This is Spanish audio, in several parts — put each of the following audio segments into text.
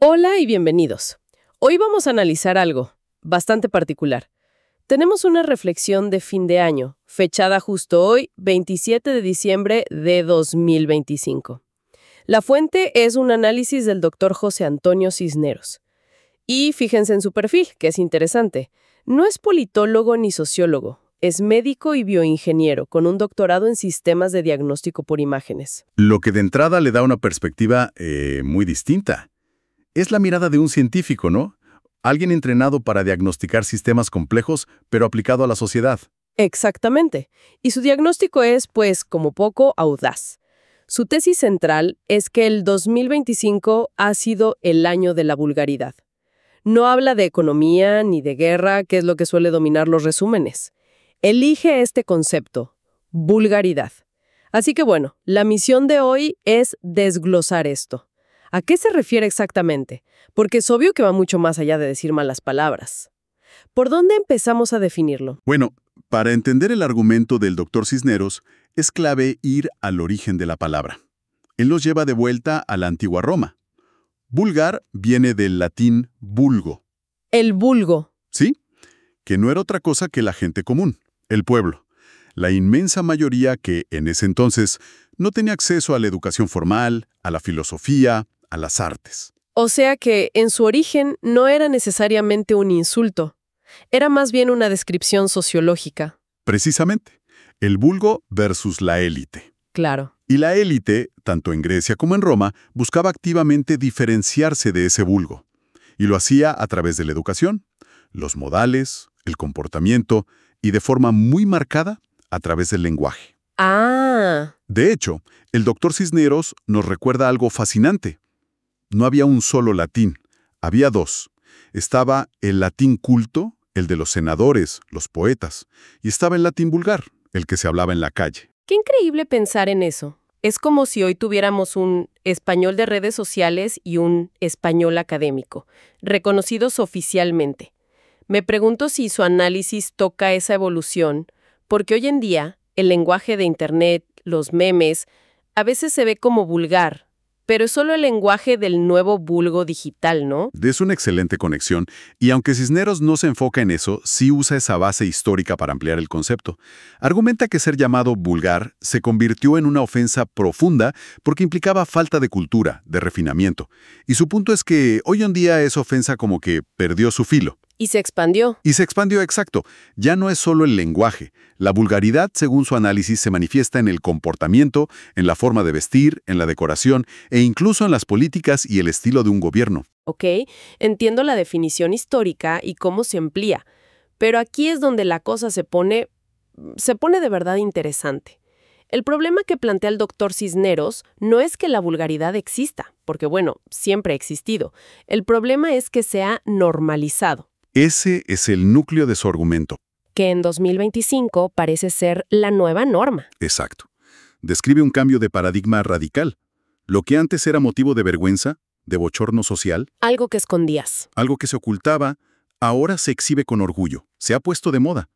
Hola y bienvenidos. Hoy vamos a analizar algo bastante particular. Tenemos una reflexión de fin de año, fechada justo hoy, 27 de diciembre de 2025. La fuente es un análisis del doctor José Antonio Cisneros. Y fíjense en su perfil, que es interesante. No es politólogo ni sociólogo, es médico y bioingeniero, con un doctorado en sistemas de diagnóstico por imágenes. Lo que de entrada le da una perspectiva muy distinta. Es la mirada de un científico, ¿no? Alguien entrenado para diagnosticar sistemas complejos, pero aplicado a la sociedad. Exactamente. Y su diagnóstico es, pues, como poco, audaz. Su tesis central es que el 2025 ha sido el año de la vulgaridad. No habla de economía ni de guerra, que es lo que suele dominar los resúmenes. Elige este concepto, vulgaridad. Así que bueno, la misión de hoy es desglosar esto. ¿A qué se refiere exactamente? Porque es obvio que va mucho más allá de decir malas palabras. ¿Por dónde empezamos a definirlo? Bueno, para entender el argumento del doctor Cisneros, es clave ir al origen de la palabra. Él nos lleva de vuelta a la antigua Roma. Vulgar viene del latín vulgo, El vulgo. ¿sí? Que no era otra cosa que la gente común, el pueblo. La inmensa mayoría que, en ese entonces, no tenía acceso a la educación formal, a la filosofía, a las artes. O sea que, en su origen, no era necesariamente un insulto. Era más bien una descripción sociológica. Precisamente, el vulgo versus la élite. Claro. Y la élite, tanto en Grecia como en Roma, buscaba activamente diferenciarse de ese vulgo. Y lo hacía a través de la educación, los modales, el comportamiento y de forma muy marcada a través del lenguaje. Ah, De hecho, el doctor Cisneros nos recuerda algo fascinante. No había un solo latín, había dos. Estaba el latín culto, el de los senadores, los poetas, y estaba el latín vulgar, el que se hablaba en la calle. qué increíble pensar en eso. Es como si hoy tuviéramos un español de redes sociales y un español académico, reconocidos oficialmente. Me pregunto si su análisis toca esa evolución, porque hoy en día el lenguaje de Internet, los memes, a veces se ve como vulgar, pero es solo el lenguaje del nuevo vulgo digital, ¿no? Es una excelente conexión, y aunque Cisneros no se enfoca en eso, sí usa esa base histórica para ampliar el concepto. Argumenta que ser llamado vulgar se convirtió en una ofensa profunda porque implicaba falta de cultura, de refinamiento. Y su punto es que hoy en día esa ofensa como que perdió su filo. Y se expandió. Y se expandió exacto. Ya no es solo el lenguaje. La vulgaridad, según su análisis, se manifiesta en el comportamiento, en la forma de vestir, en la decoración e incluso en las políticas y el estilo de un gobierno. ¿Ok? Entiendo la definición histórica y cómo se amplía, pero aquí es donde la cosa se pone de verdad interesante. El problema que plantea el doctor Cisneros no es que la vulgaridad exista, porque bueno, siempre ha existido. El problema es que se ha normalizado, Ese es el núcleo de su argumento. que en 2025 parece ser la nueva norma. Exacto. Describe un cambio de paradigma radical. Lo que antes era motivo de vergüenza, de bochorno social, Algo que escondías. algo que se ocultaba, ahora se exhibe con orgullo, se ha puesto de moda.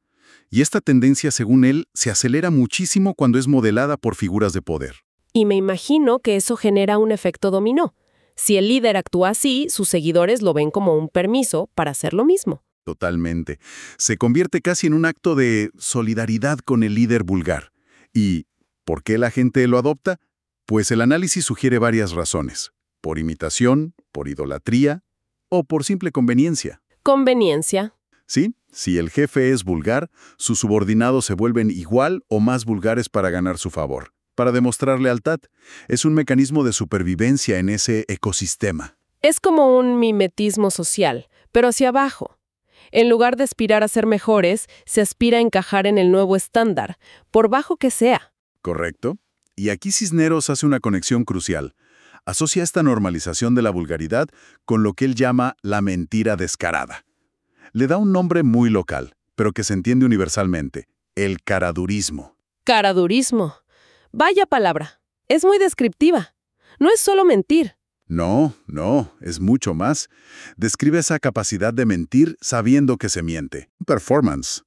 Y esta tendencia, según él, se acelera muchísimo cuando es modelada por figuras de poder. Y me imagino que eso genera un efecto dominó. Si el líder actúa así, sus seguidores lo ven como un permiso para hacer lo mismo. Totalmente. Se convierte casi en un acto de solidaridad con el líder vulgar. ¿Y por qué la gente lo adopta? Pues el análisis sugiere varias razones. Por imitación, por idolatría o por simple conveniencia. Conveniencia. ¿Sí? Si el jefe es vulgar, sus subordinados se vuelven igual o más vulgares para ganar su favor. Para demostrar lealtad, es un mecanismo de supervivencia en ese ecosistema. Es como un mimetismo social, pero hacia abajo. En lugar de aspirar a ser mejores, se aspira a encajar en el nuevo estándar, por bajo que sea. ¿Correcto? Y aquí Cisneros hace una conexión crucial. Asocia esta normalización de la vulgaridad con lo que él llama la mentira descarada. Le da un nombre muy local, pero que se entiende universalmente: el caradurismo. Caradurismo. Vaya palabra. Es muy descriptiva. No es solo mentir. No, es mucho más. Describe esa capacidad de mentir sabiendo que se miente. Performance.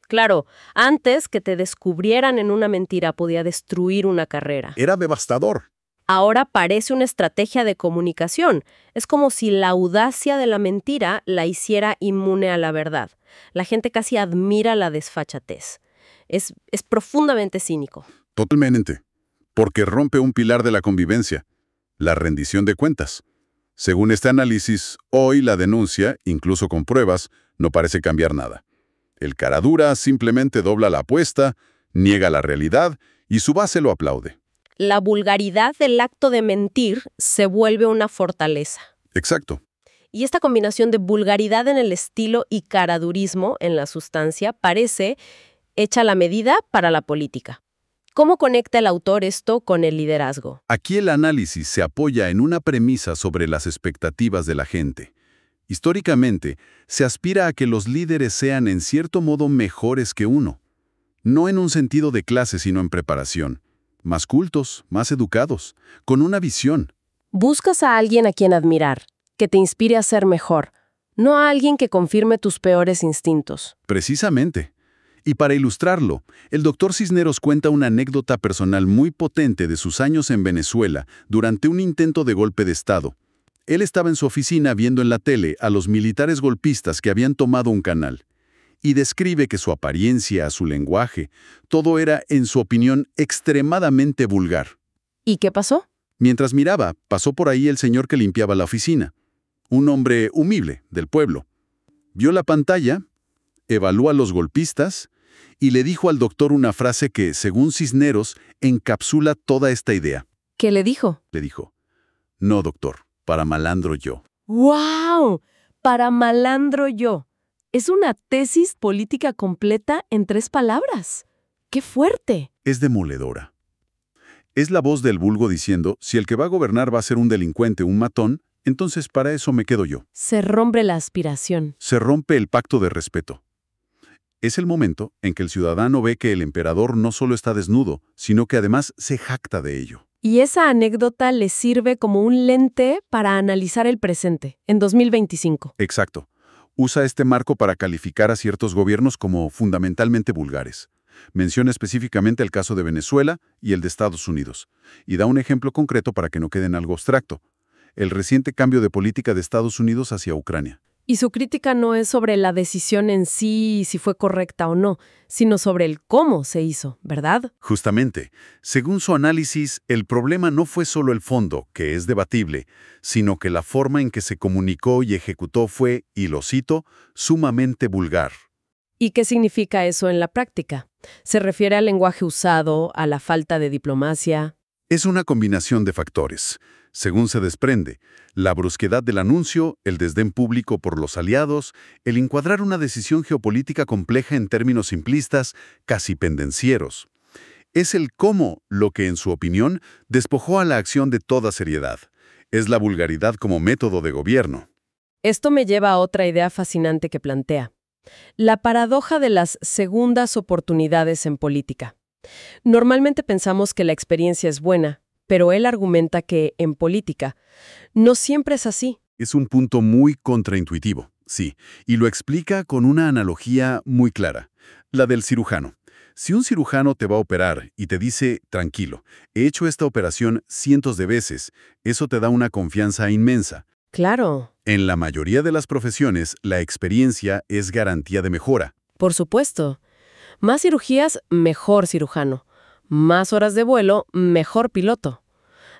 Claro, antes que te descubrieran en una mentira podía destruir una carrera. Era devastador. Ahora parece una estrategia de comunicación. Es como si la audacia de la mentira la hiciera inmune a la verdad. La gente casi admira la desfachatez. Es profundamente cínico. Totalmente. Porque rompe un pilar de la convivencia, la rendición de cuentas. Según este análisis, hoy la denuncia, incluso con pruebas, no parece cambiar nada. El cara dura simplemente dobla la apuesta, niega la realidad y su base lo aplaude. La vulgaridad del acto de mentir se vuelve una fortaleza. Exacto. Y esta combinación de vulgaridad en el estilo y caradurismo en la sustancia parece hecha a la medida para la política. ¿Cómo conecta el autor esto con el liderazgo? Aquí el análisis se apoya en una premisa sobre las expectativas de la gente. Históricamente, se aspira a que los líderes sean en cierto modo mejores que uno. No en un sentido de clase, sino en preparación. Más cultos, más educados, con una visión. Buscas a alguien a quien admirar, que te inspire a ser mejor, no a alguien que confirme tus peores instintos. Precisamente. Y para ilustrarlo, el doctor Cisneros cuenta una anécdota personal muy potente de sus años en Venezuela durante un intento de golpe de Estado. Él estaba en su oficina viendo en la tele a los militares golpistas que habían tomado un canal. Y describe que su apariencia, su lenguaje, todo era, en su opinión, extremadamente vulgar. ¿Y qué pasó? Mientras miraba, pasó por ahí el señor que limpiaba la oficina. Un hombre humilde, del pueblo. Vio la pantalla, evaluó a los golpistas y le dijo al doctor una frase que, según Cisneros, encapsula toda esta idea. ¿Qué le dijo? Le dijo: «No, doctor, para malandro yo». ¡Guau! Para malandro yo. Es una tesis política completa en 3 palabras. ¡Qué fuerte! Es demoledora. Es la voz del vulgo diciendo, si el que va a gobernar va a ser un delincuente, un matón, entonces para eso me quedo yo. Se rompe la aspiración. Se rompe el pacto de respeto. Es el momento en que el ciudadano ve que el emperador no solo está desnudo, sino que además se jacta de ello. Y esa anécdota le sirve como un lente para analizar el presente, en 2025. Exacto. Usa este marco para calificar a ciertos gobiernos como fundamentalmente vulgares. Menciona específicamente el caso de Venezuela y el de Estados Unidos, y da un ejemplo concreto para que no quede en algo abstracto: el reciente cambio de política de Estados Unidos hacia Ucrania. Y su crítica no es sobre la decisión en sí, si fue correcta o no, sino sobre el cómo se hizo, ¿verdad? Justamente, según su análisis, el problema no fue solo el fondo, que es debatible, sino que la forma en que se comunicó y ejecutó fue, y lo cito, sumamente vulgar. ¿Y qué significa eso en la práctica? ¿Se refiere al lenguaje usado, a la falta de diplomacia? Es una combinación de factores. Según se desprende, la brusquedad del anuncio, el desdén público por los aliados, el encuadrar una decisión geopolítica compleja en términos simplistas, casi pendencieros. Es el cómo lo que, en su opinión, despojó a la acción de toda seriedad. Es la vulgaridad como método de gobierno. Esto me lleva a otra idea fascinante que plantea: la paradoja de las segundas oportunidades en política. Normalmente pensamos que la experiencia es buena, pero él argumenta que, en política, no siempre es así. Es un punto muy contraintuitivo, sí, y lo explica con una analogía muy clara, la del cirujano. Si un cirujano te va a operar y te dice, tranquilo, he hecho esta operación cientos de veces, eso te da una confianza inmensa. Claro. En la mayoría de las profesiones, la experiencia es garantía de mejora. Por supuesto. Más cirugías, mejor cirujano. Más horas de vuelo, mejor piloto.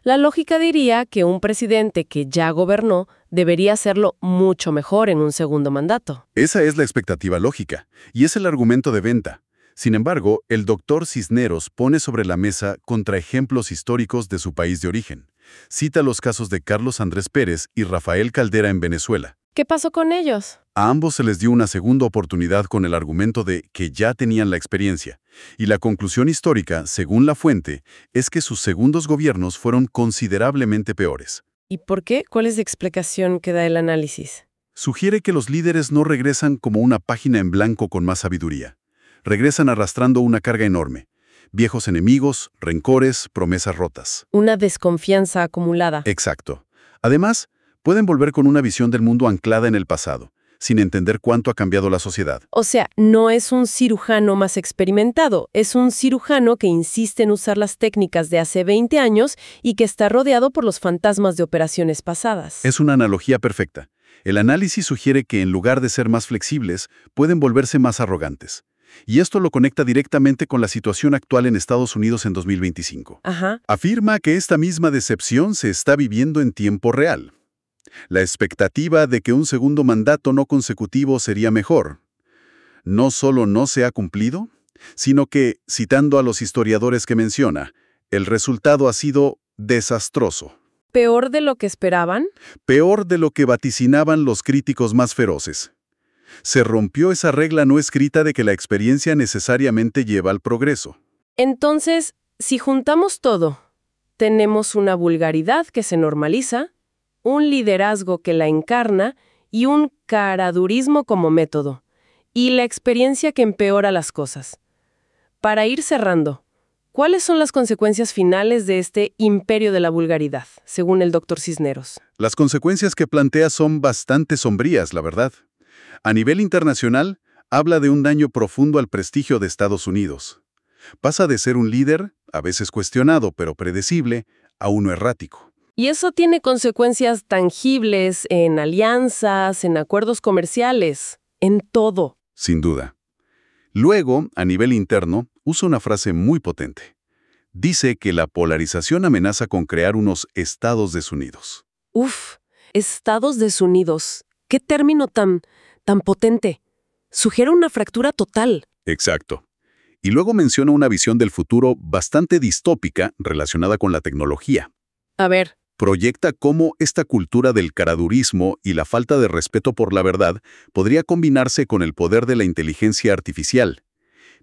La lógica diría que un presidente que ya gobernó debería hacerlo mucho mejor en un segundo mandato. Esa es la expectativa lógica, y es el argumento de venta. Sin embargo, el doctor Cisneros pone sobre la mesa contraejemplos históricos de su país de origen. Cita los casos de Carlos Andrés Pérez y Rafael Caldera en Venezuela. ¿Qué pasó con ellos? A ambos se les dio una segunda oportunidad con el argumento de que ya tenían la experiencia, y la conclusión histórica, según la fuente, es que sus segundos gobiernos fueron considerablemente peores. ¿Y por qué? ¿Cuál es la explicación que da el análisis? Sugiere que los líderes no regresan como una página en blanco con más sabiduría. Regresan arrastrando una carga enorme. Viejos enemigos, rencores, promesas rotas. Una desconfianza acumulada. Exacto. Además, pueden volver con una visión del mundo anclada en el pasado, sin entender cuánto ha cambiado la sociedad. O sea, no es un cirujano más experimentado, es un cirujano que insiste en usar las técnicas de hace 20 años y que está rodeado por los fantasmas de operaciones pasadas. Es una analogía perfecta. El análisis sugiere que en lugar de ser más flexibles, pueden volverse más arrogantes. Y esto lo conecta directamente con la situación actual en Estados Unidos en 2025. Ajá. Afirma que esta misma decepción se está viviendo en tiempo real. La expectativa de que un segundo mandato no consecutivo sería mejor. No solo no se ha cumplido, sino que, citando a los historiadores que menciona, el resultado ha sido desastroso. ¿Peor de lo que esperaban? Peor de lo que vaticinaban los críticos más feroces. Se rompió esa regla no escrita de que la experiencia necesariamente lleva al progreso. Entonces, si juntamos todo, tenemos una vulgaridad que se normaliza, un liderazgo que la encarna y un caradurismo como método, y la experiencia que empeora las cosas. Para ir cerrando, ¿cuáles son las consecuencias finales de este imperio de la vulgaridad, según el Dr. Cisneros? Las consecuencias que plantea son bastante sombrías, la verdad. A nivel internacional, habla de un daño profundo al prestigio de Estados Unidos. Pasa de ser un líder, a veces cuestionado pero predecible, a uno errático. Y eso tiene consecuencias tangibles en alianzas, en acuerdos comerciales, en todo. Sin duda. Luego, a nivel interno, usa una frase muy potente. Dice que la polarización amenaza con crear unos estados desunidos. Uf, estados desunidos. ¿Qué término tan potente? Sugiere una fractura total. Exacto. Y luego menciona una visión del futuro bastante distópica relacionada con la tecnología. A ver. Proyecta cómo esta cultura del caradurismo y la falta de respeto por la verdad podría combinarse con el poder de la inteligencia artificial.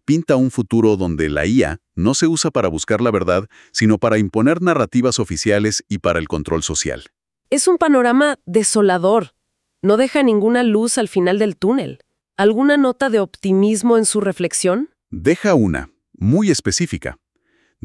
Pinta un futuro donde la IA no se usa para buscar la verdad, sino para imponer narrativas oficiales y para el control social. Es un panorama desolador. No deja ninguna luz al final del túnel. ¿Alguna nota de optimismo en su reflexión? Deja una, muy específica.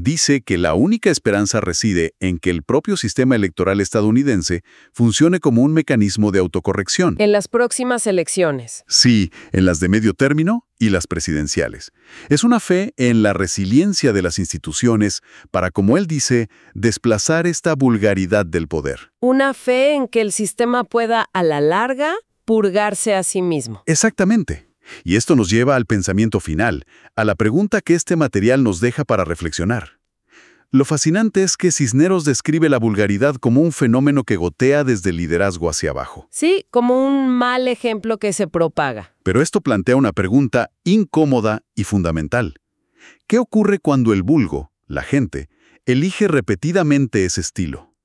Dice que la única esperanza reside en que el propio sistema electoral estadounidense funcione como un mecanismo de autocorrección. En las próximas elecciones. Sí, en las de medio término y las presidenciales. Es una fe en la resiliencia de las instituciones para, como él dice, desplazar esta vulgaridad del poder. Una fe en que el sistema pueda, a la larga, purgarse a sí mismo. Exactamente. Y esto nos lleva al pensamiento final, a la pregunta que este material nos deja para reflexionar. Lo fascinante es que Cisneros describe la vulgaridad como un fenómeno que gotea desde el liderazgo hacia abajo. Sí, como un mal ejemplo que se propaga. Pero esto plantea una pregunta incómoda y fundamental. ¿Qué ocurre cuando el vulgo, la gente, elige repetidamente ese estilo?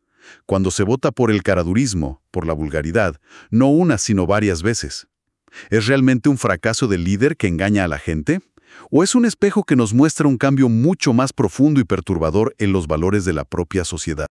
Cuando se vota por el caradurismo, por la vulgaridad, no una sino varias veces. ¿Es realmente un fracaso del líder que engaña a la gente? ¿O es un espejo que nos muestra un cambio mucho más profundo y perturbador en los valores de la propia sociedad?